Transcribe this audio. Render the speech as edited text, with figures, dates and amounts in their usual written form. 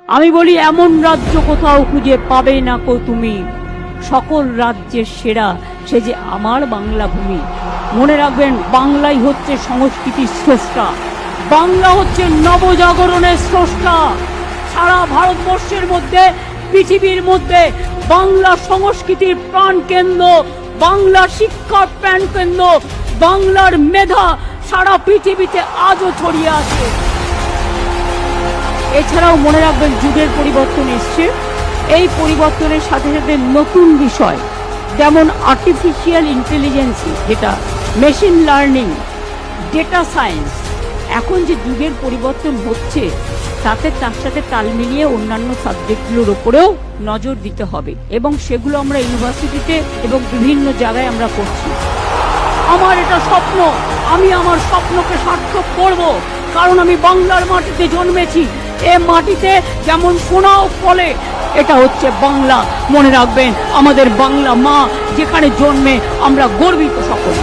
আমি বলি এমন রাজ্য কোথাও খুঁজে পাবে না কো তুমি, সকল রাজ্যের সেরা সে যে আমার বাংলা ভূমি। মনে রাখবেন, বাংলাই হচ্ছে সংস্কৃতির স্রষ্টা, বাংলা হচ্ছে নবজাগরণের স্রষ্টা। সারা ভারতবর্ষের মধ্যে, পৃথিবীর মধ্যে বাংলা সংস্কৃতির প্রাণ কেন্দ্র, বাংলা শিক্ষার প্রাণ কেন্দ্র, বাংলার মেধা সারা পৃথিবীতে আজও ছড়িয়ে আছে। এছাড়াও মনে রাখবেন, যুগের পরিবর্তন এসছে, এই পরিবর্তনের সাথে সাথে নতুন বিষয় যেমন আর্টিফিশিয়াল ইন্টেলিজেন্স, যেটা মেশিন লার্নিং, ডেটা সায়েন্স, এখন যে যুগের পরিবর্তন হচ্ছে তাতে তার সাথে তাল মিলিয়ে অন্যান্য সাবজেক্টগুলোর ওপরেও নজর দিতে হবে, এবং সেগুলো আমরা ইউনিভার্সিটিতে এবং বিভিন্ন জায়গায় আমরা করছি। আমার এটা স্বপ্ন, আমি আমার স্বপ্নকে সার্থক করব, কারণ আমি বাংলার মাটিতে জন্মেছি। এ মাটিতে যেমন সোনাও ফলে, এটা হচ্ছে বাংলা। মনে রাখবেন, আমাদের বাংলা মা যেখানে জন্মে আমরা গর্বিত সকলে।